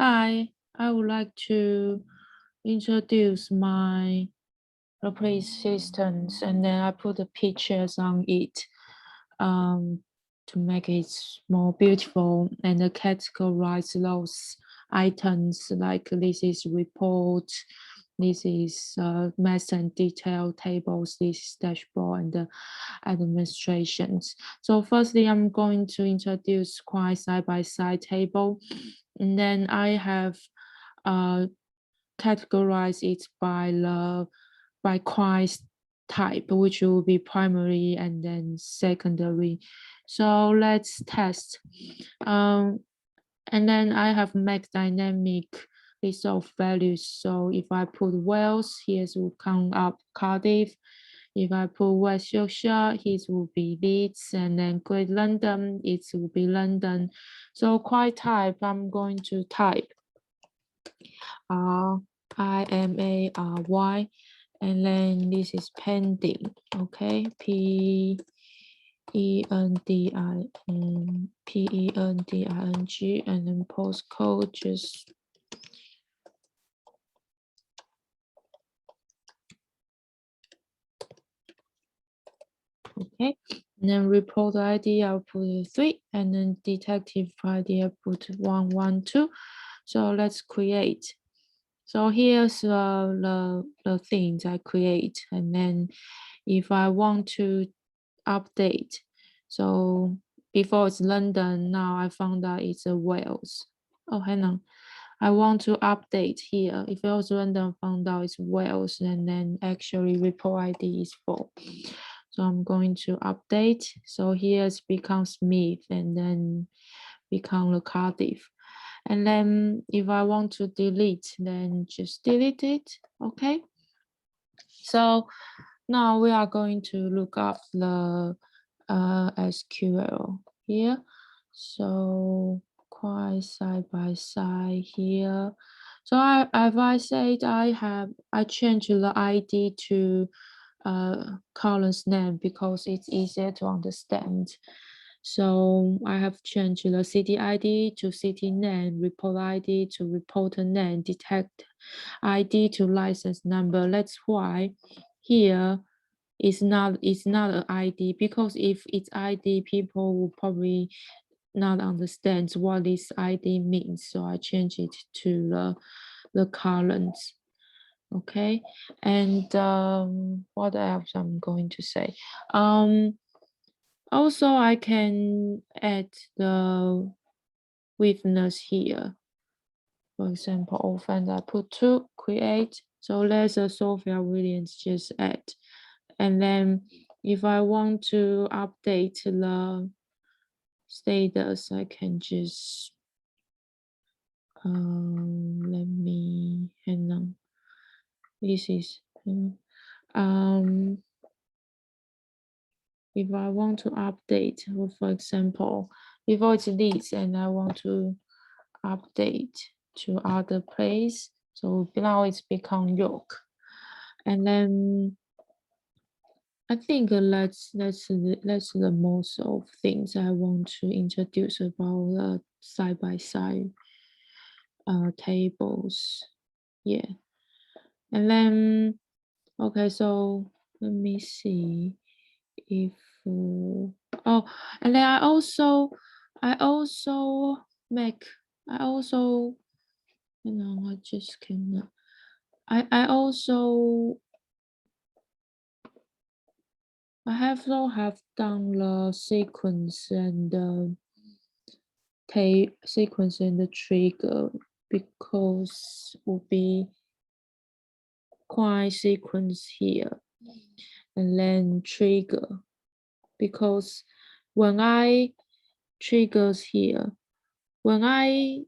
Hi, I would like to introduce my replace systems, and then I put the pictures on it to make it more beautiful and categorize those items like this is report, this is math and detail tables, this is dashboard and administrations. So firstly, I'm going to introduce quite side-by-side table, and then I have categorized it by quite type, which will be primary and then secondary. So let's test. And then I have make dynamic list of values. So if I put Wales, here will come up Cardiff. If I put West Yorkshire, it will be Leeds, and then Great London, it will be London. So quite type, I'm going to type IMARY, and then this is pending, okay, PENDING, and then postcode just okay, and then report ID I'll put 3, and then detective ID I'll put 112. So let's create. So here's the things I create, and then if I want to update, so before it's London, now I found out it's Wales. Oh, hang on. I want to update here. If it was London, found out it's Wales, and then actually report ID is 4. So I'm going to update. So here's become Smith, and then become the Cardiff. And then if I want to delete, then just delete it, okay? So now we are going to look up the SQL here. So quite side by side here. So as I said, I changed the ID to column's name because it's easier to understand. So I have changed the city ID to city name, report ID to reporter name, detect ID to license number. That's why here it's not an ID, because if it's ID, people will probably not understand what this ID means. So I change it to the columns. Okay, and what else I'm going to say? Also, I can add the witness here. For example, offense, I put 2, create. So there's a Sophia Williams, just add. And then if I want to update the status, I can just, let me, hang on. This is, if I want to update, for example, before it's this and I want to update to other place, so now it's become York. And then I think that's the most of things I want to introduce about the side-by-side tables. Yeah. And then, okay, so let me see if, oh, and then I also make, you know, I just cannot, I also have done the sequence and sequence and the trigger, because will be quite sequence here, and then trigger, because when I triggers here, when I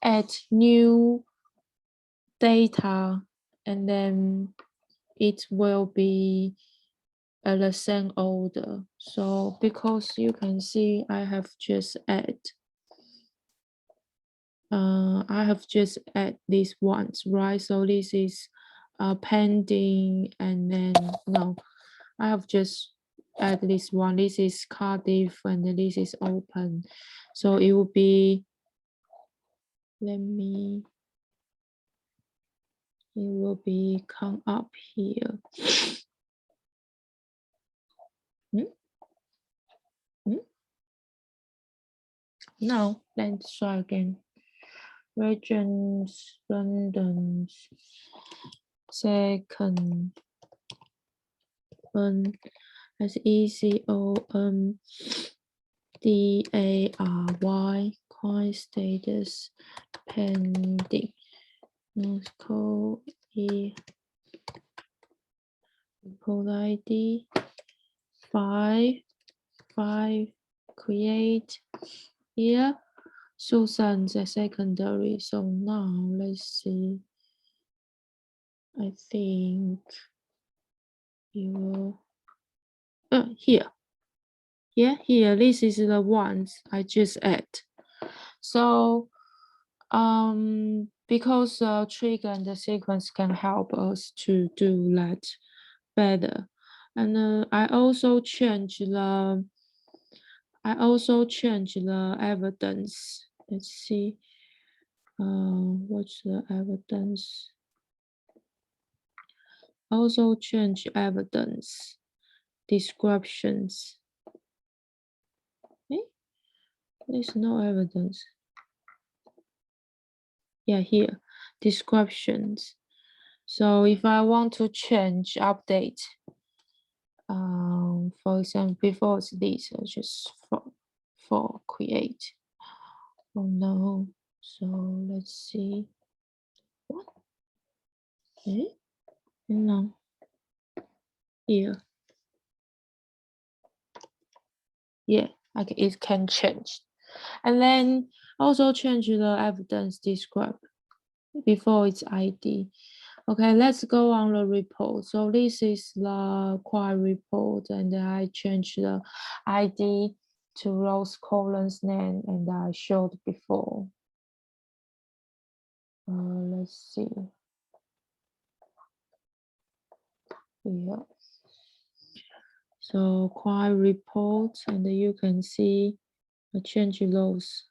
add new data, and then it will be at the same order. So because you can see I have just add these ones, right? So this is pending, and then no, I have just add this one. This is Cardiff, and this is open. So it will be let me, it will be come up here. No, let's try again. Regions, London's second as ECOMDARY, quiet status pending. North Code report ID 5 create here. Susan's a secondary. So now let's see. I think you will here. Yeah, here. This is the ones I just add. So because trigger and the sequence can help us to do that better. And I also change the evidence. Let's see. What's the evidence? Also change evidence descriptions. There's no evidence. Yeah, here descriptions. So if I want to change update, for example, before it's this, I'll just for create. Oh no. So let's see. What? No. Here. Yeah, okay, it can change. And then also change the evidence describe before its ID. Okay, let's go on the report. So this is the quiet report, and I change the ID to rows columns name, and I showed before. Let's see. Yeah. So quiet report, and you can see I change those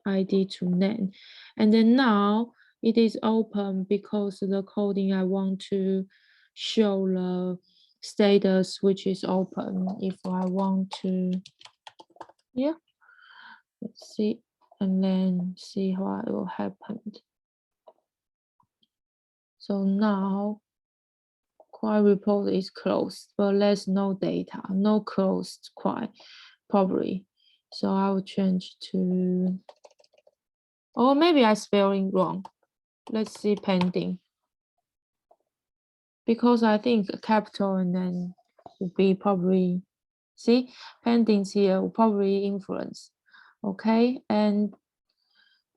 ID to name, and then now it is open because the coding I want to show the status which is open. If I want to, yeah, let's see, and then see what will happen. So now quiet report is closed, but there's no data, no closed quiet probably. So I will change to, or maybe I spelling wrong. Let's see pending. Because I think capital and then will be probably, see, pendings here will probably influence. Okay, and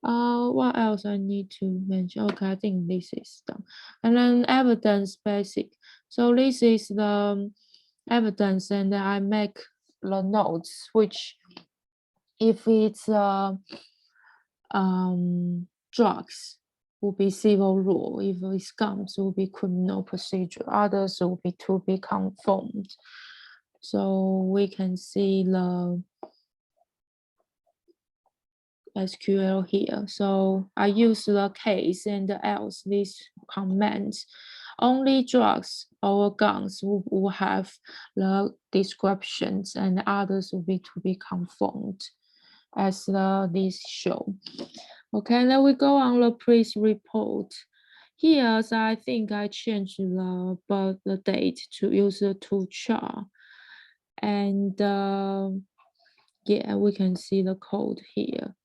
what else I need to mention? Okay, I think this is done. And then evidence basic. So this is the evidence, and then I make the notes, which if it's drugs will be civil law. If it's guns, will be criminal procedure. Others will be to be conformed. So we can see the SQL here. So I use the case and else this commands. Only drugs or guns will have the descriptions, and others will be to be conformed as this show. Okay, then we go on the police report. Here, so I think I changed the date to use the to char. And yeah, we can see the code here.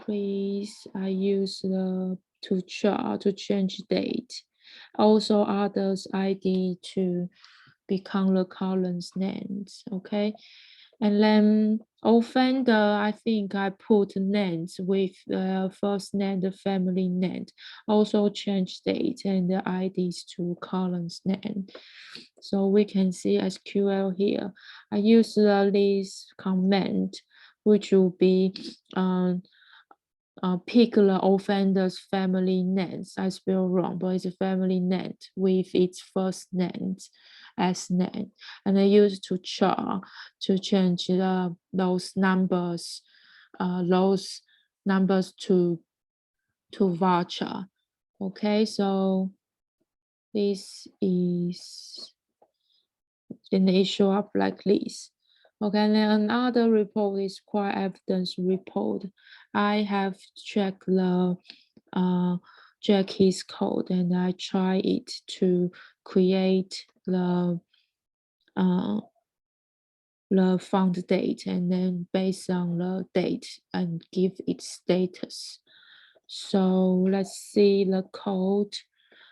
Please, I use the to char to change date. Also others ID to become the columns names, okay? And then offender, I think I put names with first name, the family name. Also change date and the IDs to columns name. So we can see SQL here. I use the list command, which will be pick the offender's family names. I spell wrong, but it's a family name with its first name as name. And I use to char to change those numbers those numbers to varchar. Okay, so this is, then it show up like this. Okay, and then another report is quite evidence report. I have checked the check his code, and I try it to create the found date, and then based on the date and give it status. So let's see the code.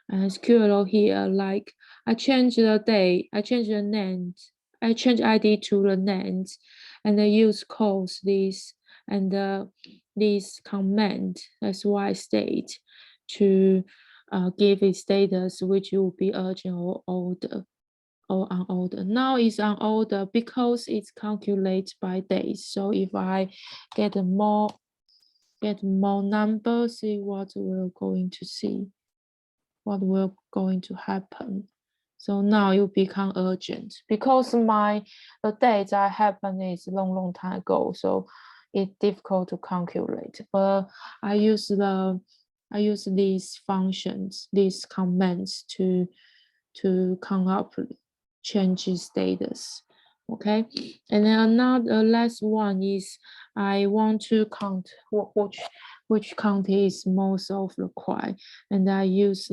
And SQL here, like I change the date, I change the name, I change ID to the names, and I use calls this and this command as y state to give it status, which will be urgent or order or unordered. Now it's unordered because it's calculated by days. So if I get more numbers, see what we're going to see, what will going to happen. So now it become urgent because the date that happened is long time ago, so it's difficult to calculate. But I use these functions, these commands to come up change status. Okay, and then another last one is I want to count which county is most of required, and I use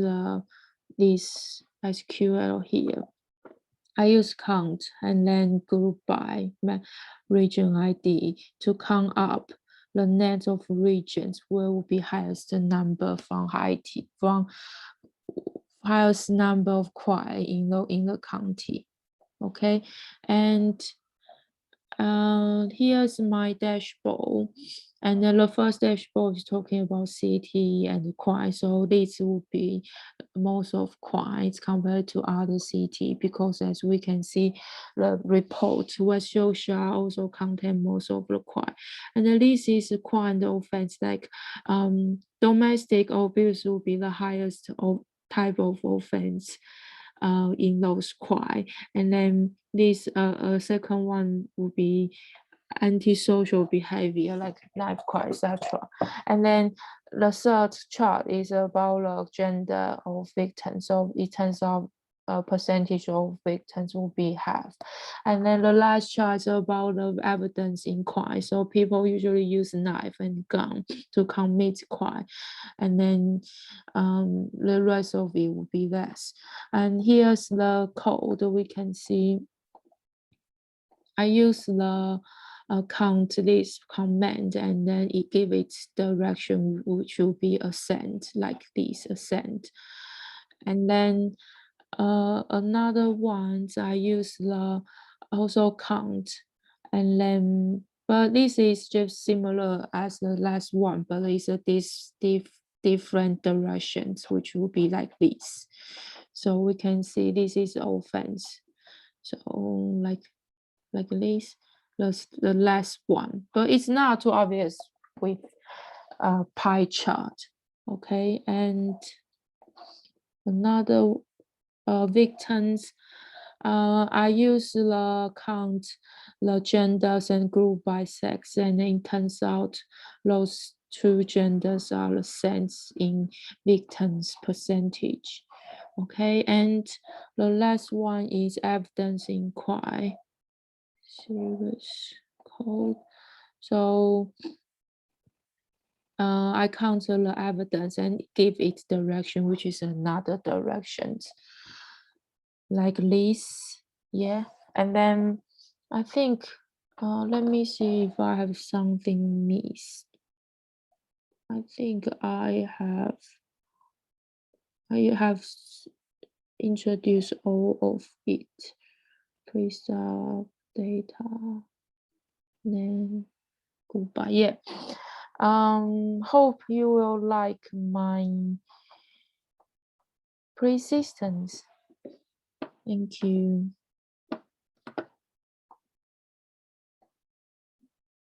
this SQL here. I use count and then group by region ID to count up the net of regions where will be highest number from IT from highest number of quai in the county. Okay, and here's my dashboard, and then the first dashboard is talking about city and quai. So this will be most of quais compared to other city, because as we can see, the report West Yorkshire also contain most of the quai, and then this is quite offense, like domestic abuse will be the highest type of offense in those quai, and then this second one will be antisocial behavior like knife crime, etc. And then the third chart is about the gender of victims. So it turns out a percentage of victims will be half. And then the last chart is about the evidence in crime. So people usually use knife and gun to commit crime, and then the rest of it will be less. And here's the code. We can see I use the count this command, and then it gives its direction, which will be ascent, like this ascent. And then another ones I use the also count, and then but this is just similar as the last one, but it's a different directions, which will be like this. So we can see this is offense. So like this, the last one, but it's not too obvious with a pie chart. Okay, and another victims, I use the count the genders and group by sex, and it turns out those two genders are the same in victims percentage. Okay, and the last one is evidence inquiry. Series code. So I counter the evidence and give it direction, which is another direction, like this. Yeah, and then I think let me see if I have something missed. I think I have introduced all of it. Preserve data, then goodbye. Yeah. Hope you will like my persistence. Thank you.